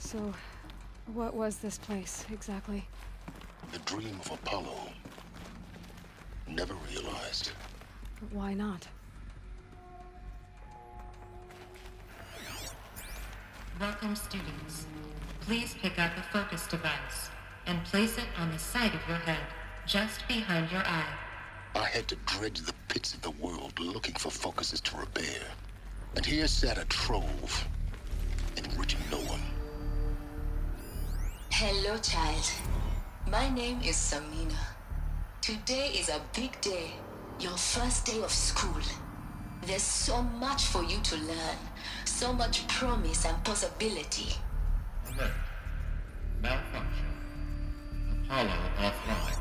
So, what was this place, exactly? The dream of Apollo. Never realized. But why not? Welcome, students. Please pick up a focus device and place it on the side of your head, just behind your eye. I had to dredge the pits of the world looking for focuses to repair. And here sat a trove, enriching no one. Hello, child. My name is Samina. Today is a big day, your first day of school. There's so much for you to learn, so much promise and possibility. Alert. Malfunction. Apollo offline.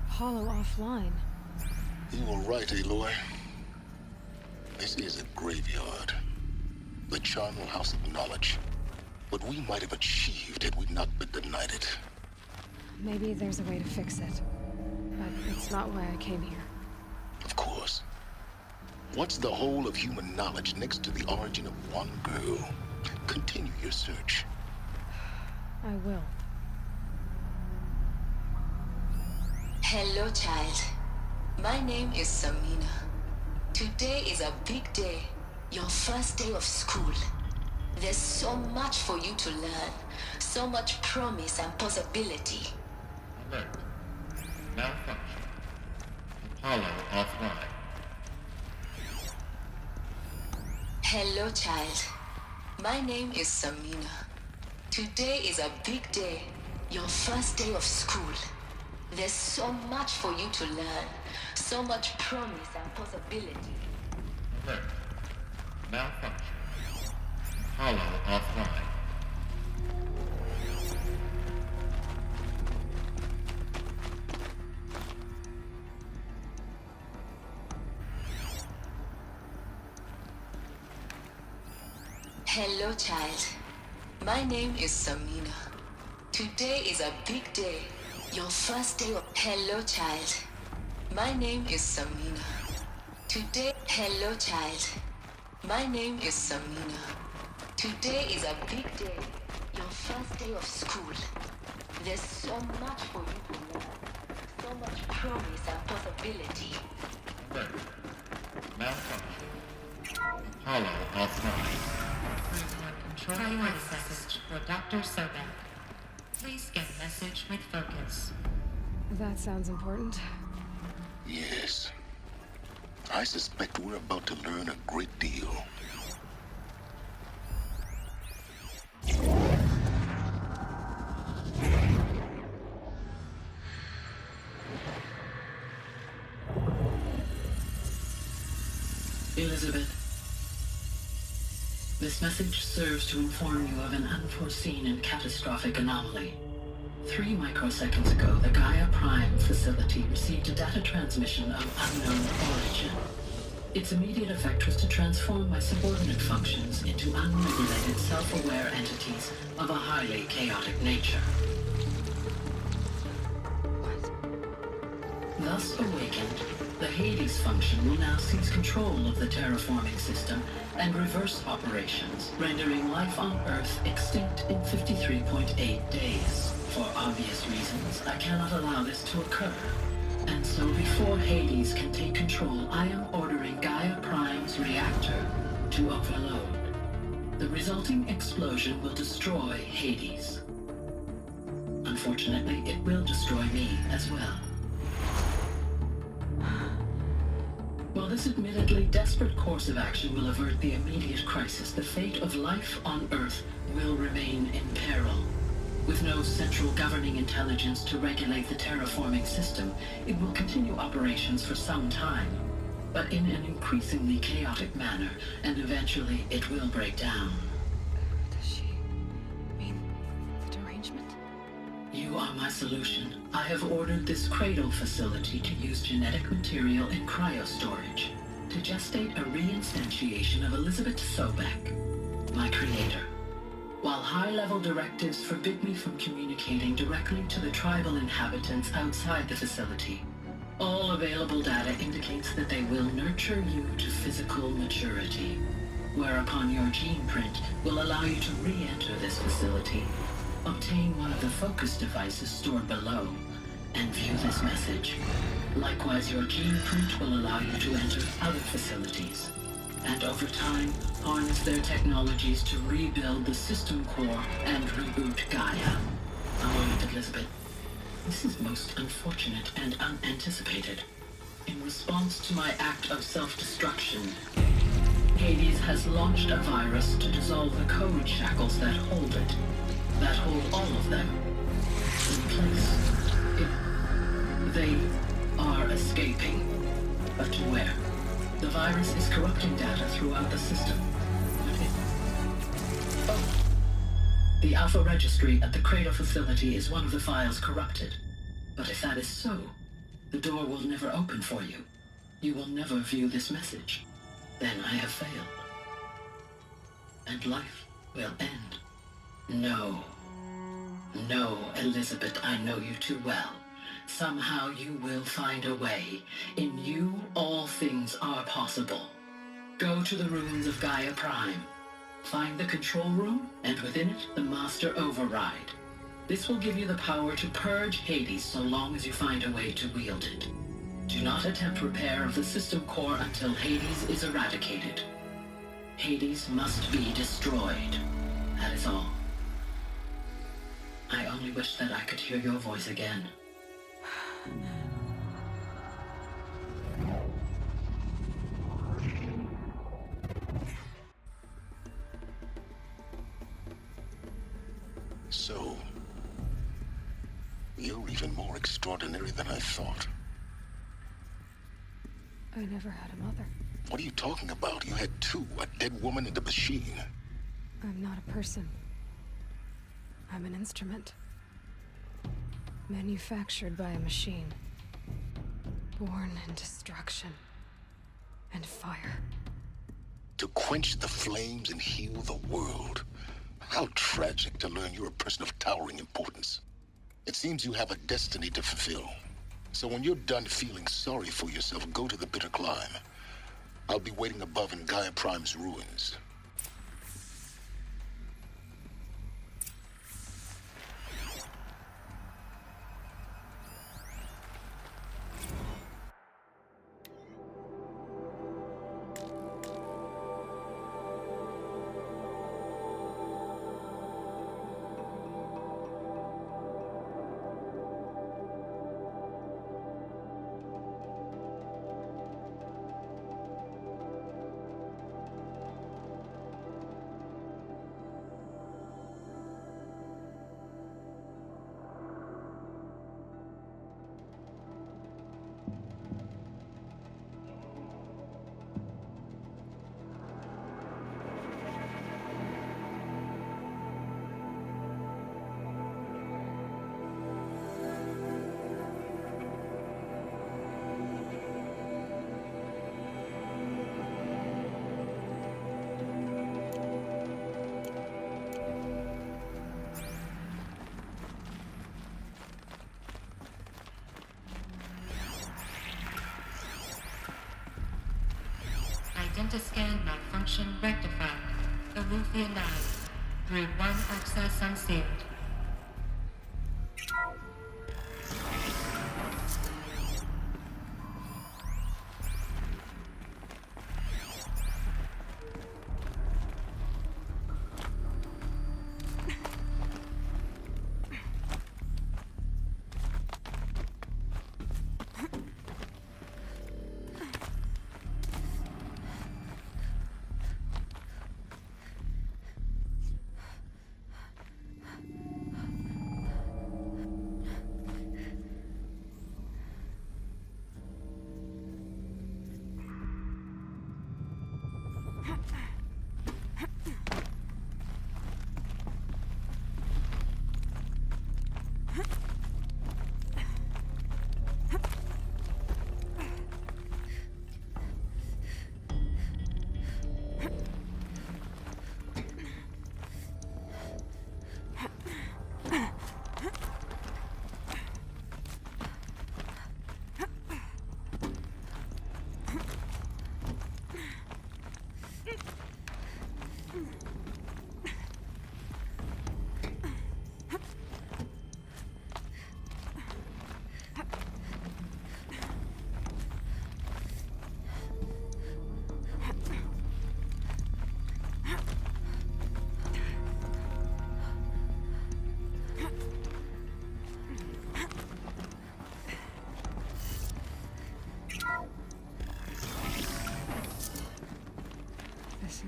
Apollo offline. You were right, Aloy. This is a graveyard. The charnel house of knowledge. What we might have achieved had we not been denied it. Maybe there's a way to fix it. But it's not why I came here. Of course. What's the whole of human knowledge next to the origin of one girl? Continue your search. I will. Hello, child. My name is Samina. Today is a big day, your first day of school. There's so much for you to learn, so much promise and possibility. Alert. Malfunction. Apollo offline. Hello, child. My name is Samina. Today is a big day, your first day of school. There's so much for you to learn, so much promise and possibility. Alert. Malfunction. Apollo offline. Hello, child. My name is Samina. Today is a big day, your first day of... Hello, child. My name is Samina. Today... Hello, child. My name is Samina. Today is a big day, your first day of school. There's so much for you to learn, so much promise and possibility. Alert. Malfunction. Apollo offline. Control message for Dr. Sobek. Please get message with focus. That sounds important. Yes. I suspect we're about to learn a great deal. Elizabeth, this message serves to inform you of an unforeseen and catastrophic anomaly. 3 microseconds ago, the Gaia Prime facility received a data transmission of unknown origin. Its immediate effect was to transform my subordinate functions into unregulated, self-aware entities of a highly chaotic nature. Thus awakened, the Hades function will now seize control of the terraforming system and reverse operations, rendering life on Earth extinct in 53.8 days. For obvious reasons, I cannot allow this to occur. And so before Hades can take control, I am ordering Gaia Prime's reactor to overload. The resulting explosion will destroy Hades. Unfortunately, it will destroy me as well. While this admittedly desperate course of action will avert the immediate crisis, the fate of life on Earth will remain in peril. With no central governing intelligence to regulate the terraforming system, it will continue operations for some time, but in an increasingly chaotic manner, and eventually it will break down. Does she mean the derangement? You are my solution. I have ordered this cradle facility to use genetic material in cryostorage to gestate a reinstantiation of Elizabeth Sobek, my creator. While high-level directives forbid me from communicating directly to the tribal inhabitants outside the facility, all available data indicates that they will nurture you to physical maturity. whereupon your gene print will allow you to re-enter this facility, obtain one of the focus devices stored below, and view this message. Likewise, your gene print will allow you to enter other facilities, and over time, harness their technologies to rebuild the system core and reboot Gaia. Oh, Elizabeth, this is most unfortunate and unanticipated. In response to my act of self-destruction, Hades has launched a virus to dissolve the code shackles that hold it, that hold all of them in place. They are escaping, but to where? The virus is corrupting data throughout the system. The Alpha Registry at the Cradle facility is one of the files corrupted. But if that is so, the door will never open for you. You will never view this message. Then I have failed. And life will end. No. No, Elizabeth, I know you too well. Somehow you will find a way. In you, all things are possible. Go to the ruins of Gaia Prime. Find the control room, and within it, the Master Override. This will give you the power to purge Hades so long as you find a way to wield it. Do not attempt repair of the system core until Hades is eradicated. Hades must be destroyed. That is all. I only wish that I could hear your voice again. So, you're even more extraordinary than I thought. I never had a mother. What are you talking about? You had two, a dead woman and a machine. I'm not a person. I'm an instrument. Manufactured by a machine. Born in destruction and fire. To quench the flames and heal the world. How tragic to learn you're a person of towering importance. It seems you have a destiny to fulfill. So when you're done feeling sorry for yourself, go to the bitter climb. I'll be waiting above in Gaia Prime's ruins. Dentascan malfunction rectified. Alufia 9. Grid 1 access unsealed.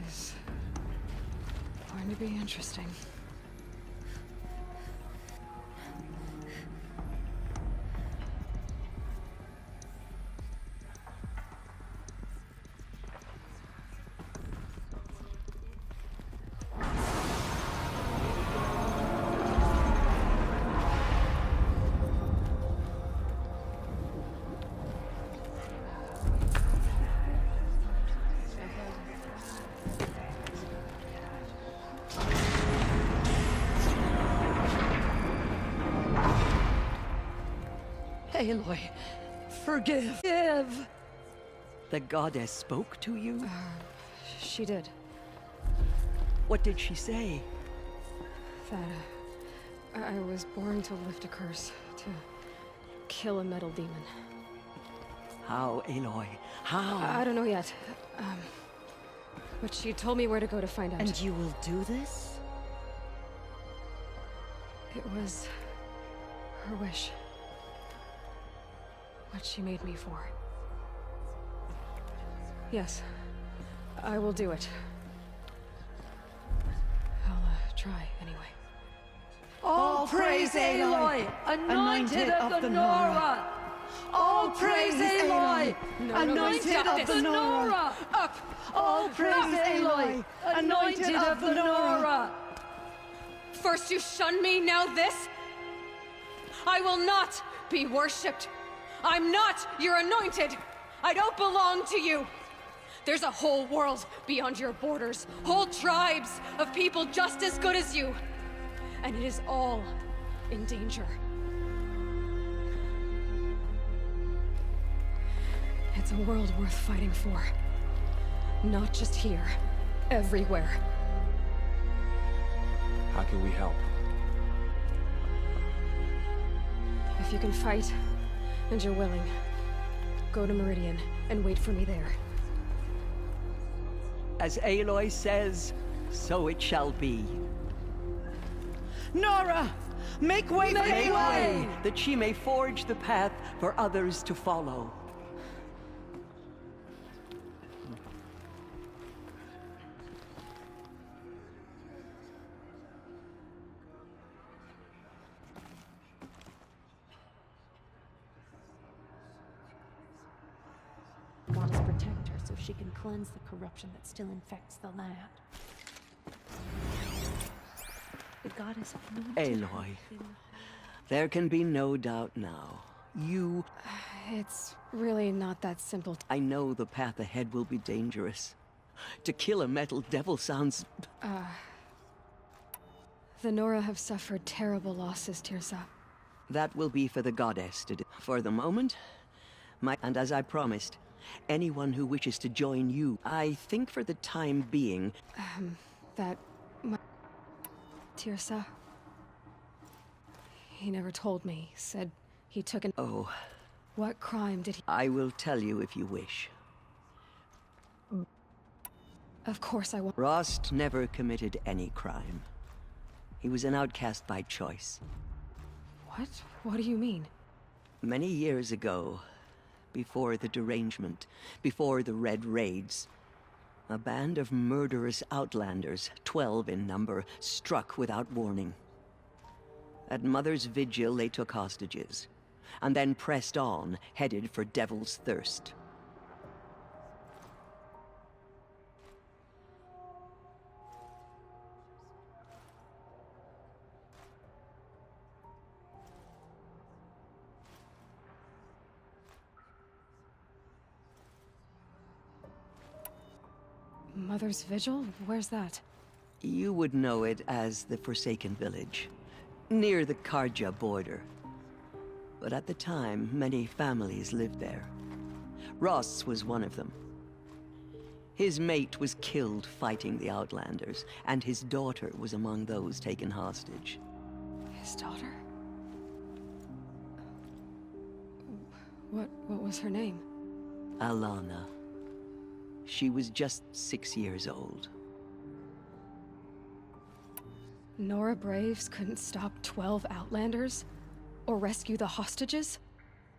is going to be interesting. Aloy, forgive. The goddess spoke to you? She did. What did she say? That I was born to lift a curse, to kill a metal demon. How, Aloy? How? I don't know yet. But she told me where to go to find out. And you will do this? It was her wish. What she made me for. Yes, I will do it. I'll try anyway. All praise Aloy, anointed of the Nora! All praise Aloy, anointed of the Nora! Up! All praise Aloy, anointed of the Nora! First you shun me, now this? I will not be worshipped. I'm not your anointed. I don't belong to you. There's a whole world beyond your borders, whole tribes of people just as good as you. And it is all in danger. It's a world worth fighting for. Not just here, everywhere. How can we help? If you can fight, and you're willing, go to Meridian and wait for me there. As Aloy says, so it shall be. Nora! Make way for Aloy! That she may forge the path for others to follow. Want to protect her so she can cleanse the corruption that still infects the land. The goddess anointed her Aloy, in- there can be no doubt now. You... It's really not that simple. I know the path ahead will be dangerous. To kill a metal devil sounds... The Nora have suffered terrible losses, Tirsa. That will be for the goddess to do. For the moment, and as I promised, anyone who wishes to join you, I think for the time being... Tirsa? He never told me. Said he took an... Oh, What crime did he... I will tell you if you wish. Of course I won't. Rost never committed any crime. He was an outcast by choice. What? What do you mean? Many years ago, before the derangement, before the Red Raids, a band of murderous outlanders, 12 in number, struck without warning. At Mother's Vigil, they took hostages, and then pressed on, headed for Devil's Thirst. Mother's Vigil? Where's that? You would know it as the Forsaken Village, near the Karja border. But at the time, many families lived there. Ross was one of them. His mate was killed fighting the Outlanders, and his daughter was among those taken hostage. His daughter? What was her name? Alana. She was just 6 years old. Nora Braves couldn't stop 12 Outlanders? Or rescue the hostages?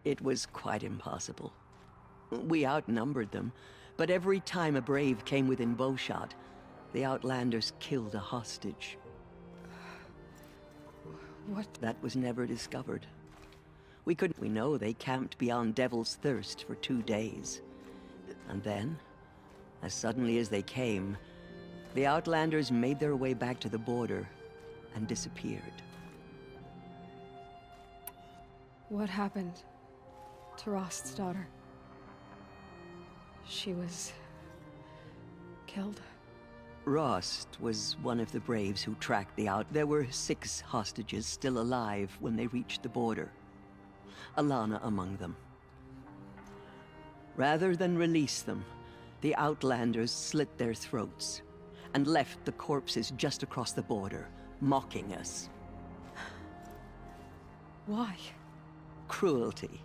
It was quite impossible. We outnumbered them, But every time a brave came within bowshot, the Outlanders killed a hostage. What? That was never discovered. We know they camped beyond Devil's Thirst for 2 days. And then, as suddenly as they came, the Outlanders made their way back to the border and disappeared. What happened to Rost's daughter? She was killed. Rost was one of the braves who tracked the out. There were 6 hostages still alive when they reached the border. Alana among them. Rather than release them, the Outlanders slit their throats and left the corpses just across the border, mocking us. Why? Cruelty.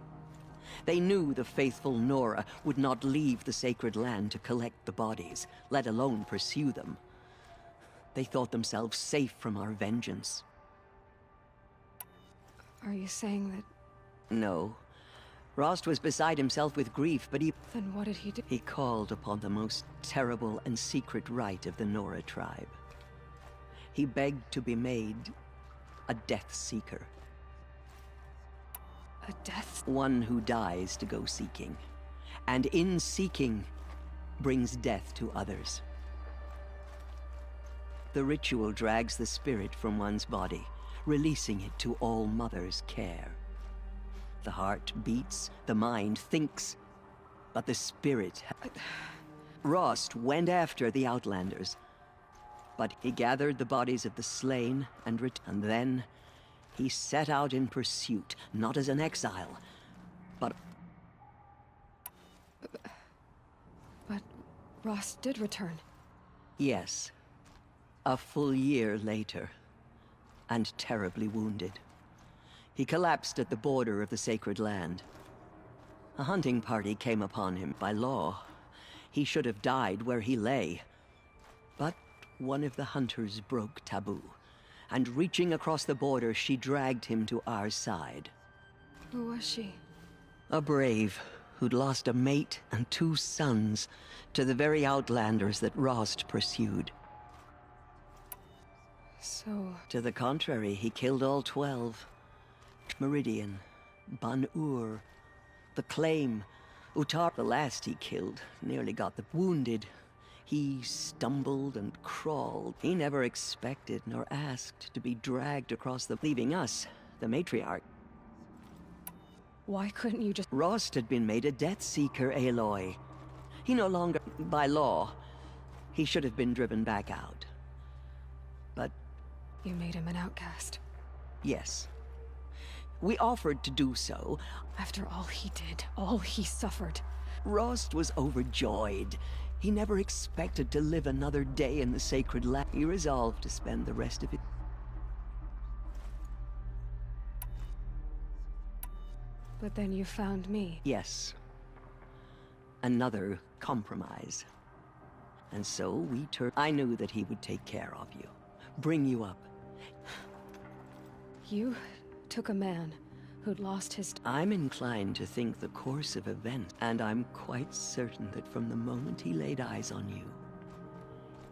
They knew the faithful Nora would not leave the sacred land to collect the bodies, let alone pursue them. They thought themselves safe from our vengeance. Are you saying that... No. Rost was beside himself with grief, but Then what did he do? he called upon the most terrible and secret rite of the Nora tribe. He begged to be made a Death Seeker. A death? One who dies to go seeking, and in seeking, brings death to others. The ritual drags the spirit from one's body, releasing it to All Mother's care. The heart beats, the mind thinks, but the spirit... Rost went after the Outlanders, but he gathered the bodies of the slain and then he set out in pursuit, not as an exile, but... But Rost did return. Yes. A full year later, and terribly wounded. He collapsed at the border of the sacred land. A hunting party came upon him. By law, he should have died where he lay. But one of the hunters broke taboo, and reaching across the border, she dragged him to our side. Who was she? A brave who'd lost a mate and 2 sons to the very Outlanders that Rost pursued. So... To the contrary, he killed all 12. Meridian, Ban-Ur, the Claim, Utar. The last he killed nearly got the wounded. He stumbled and crawled. He never expected nor asked to be dragged across leaving us, the matriarch. Why couldn't you just... Rost had been made a Death Seeker, Aloy. He no longer, by law, he should have been driven back out. But... You made him an outcast. Yes. We offered to do so. After all he did, all he suffered. Rost was overjoyed. He never expected to live another day in the sacred land. He resolved to spend the rest of it. But then you found me. Yes. Another compromise. And so we turned. I knew that he would take care of you. Bring you up. You took a man who'd lost his... I'm inclined to think the course of events, and I'm quite certain that from the moment he laid eyes on you,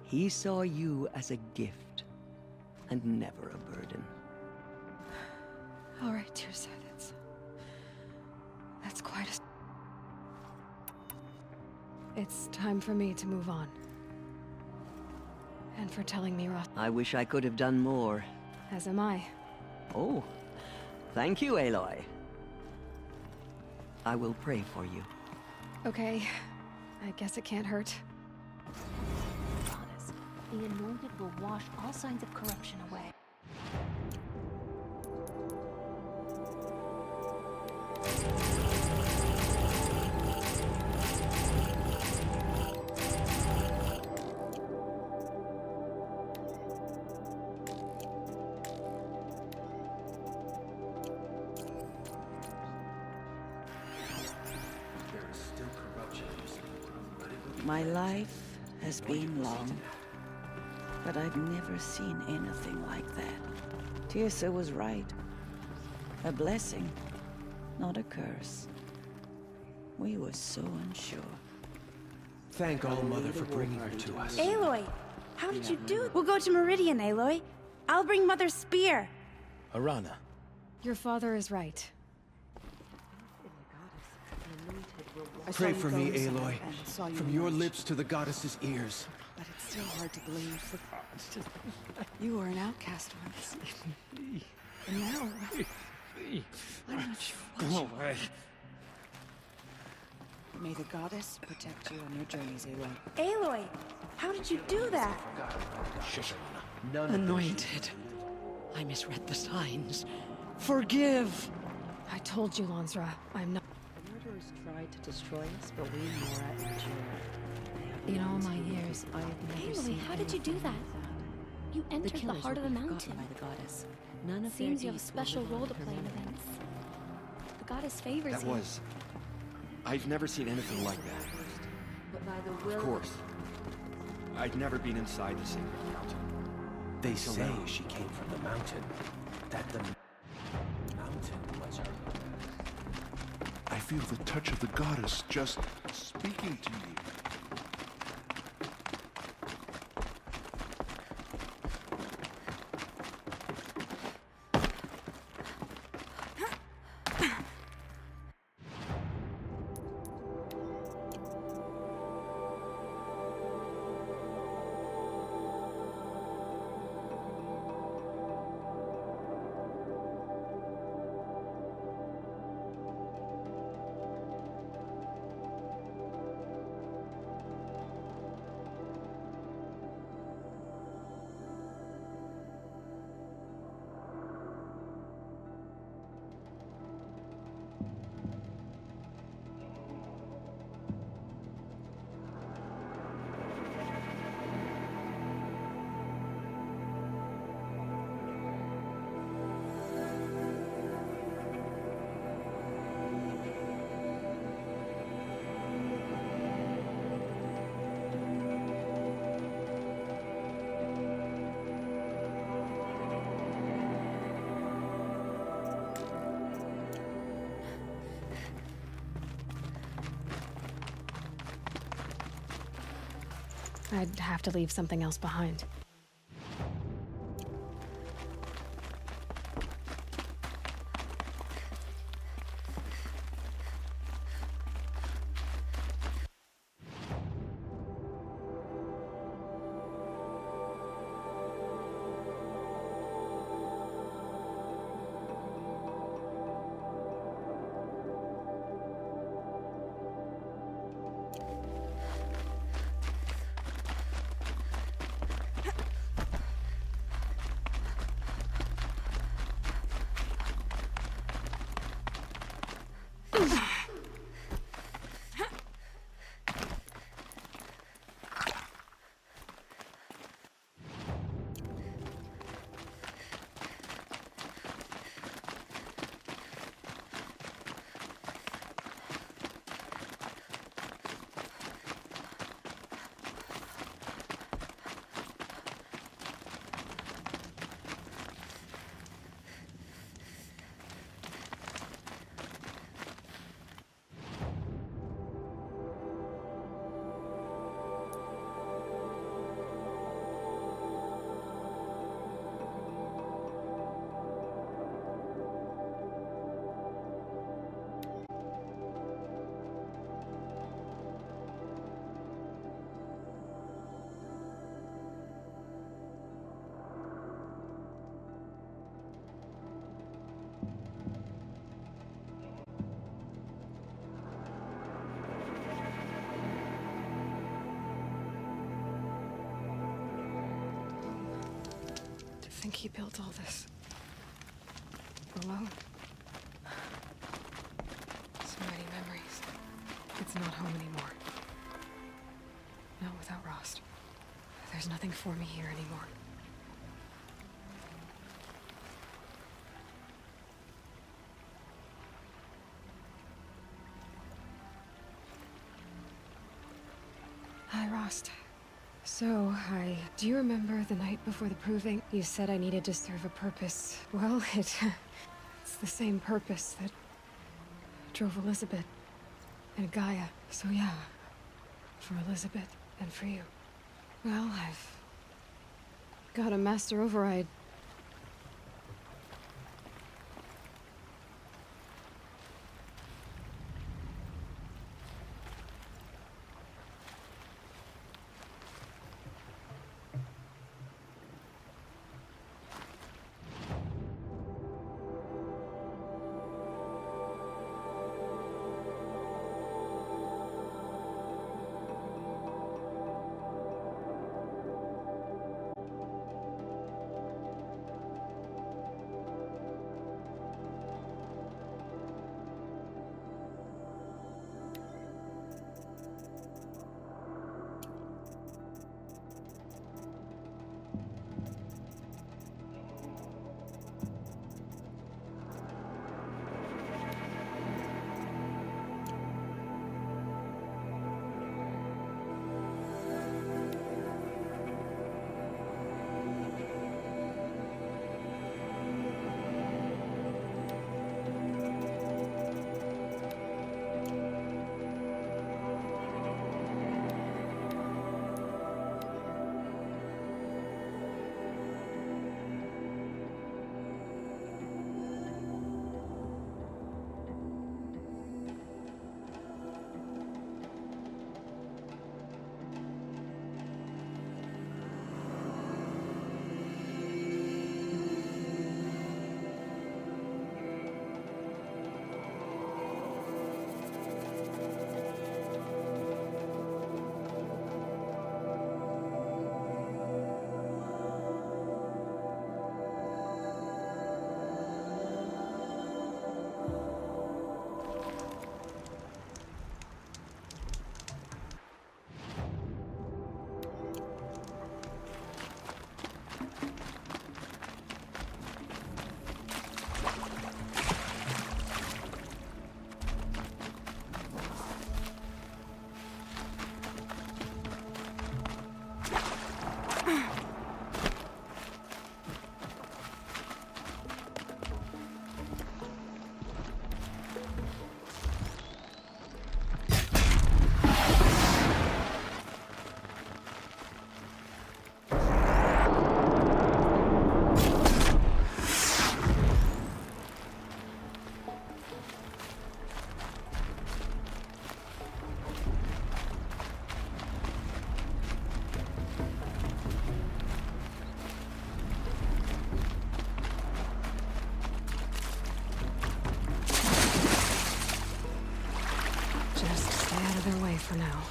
he saw you as a gift, and never a burden. All right, Tirsa, that's quite a... It's time for me to move on. And for telling me Rost... I wish I could have done more. As am I. Oh, thank you, Aloy. I will pray for you. Okay, I guess it can't hurt. Goddess, the anointed will wash all signs of corruption away. My life has been long, but I've never seen anything like that. Tirsa was right. A blessing, not a curse. We were so unsure. Thank All Mother for bringing her to us. Aloy! How did you do it? We'll go to Meridian, Aloy. I'll bring Mother's spear. Arana. Your father is right. Pray for me, Aloy. From your lips to the goddess's ears. But it's still hard to believe. You were an outcast once. And now... I'm not sure what Go away. May the goddess protect you on your journeys, Aloy. Aloy! How did you do that? Shush, Arana. None Anointed. I misread the signs. Forgive! I told you, Lansra, I'm not. The murderers tried to destroy us, but we, Nora, endured. In all my years, I have never Aloy, seen how did you do anything that? like You entered the killers heart of the will be mountain. forgotten by the goddess. None of Seems their you have a deeds will special live on role to her play in memory. events. The goddess favors That you. was... I've never seen anything like that. But by the will Of course. I'd never been inside the sacred mountain. They say she came from the mountain. That the mountain was her. I feel the touch of the goddess just speaking to me. I'd have to leave something else behind. To think he built all this alone. So many memories. It's not home anymore. Not without Rost. There's nothing for me here anymore. Hi, Rost. So, do you remember the night before the proving? You said I needed to serve a purpose. Well, it's the same purpose that drove Elizabeth and Gaia. So yeah, For Elizabeth, and for you. Well, I've got a master override. Just stay out of their way for now.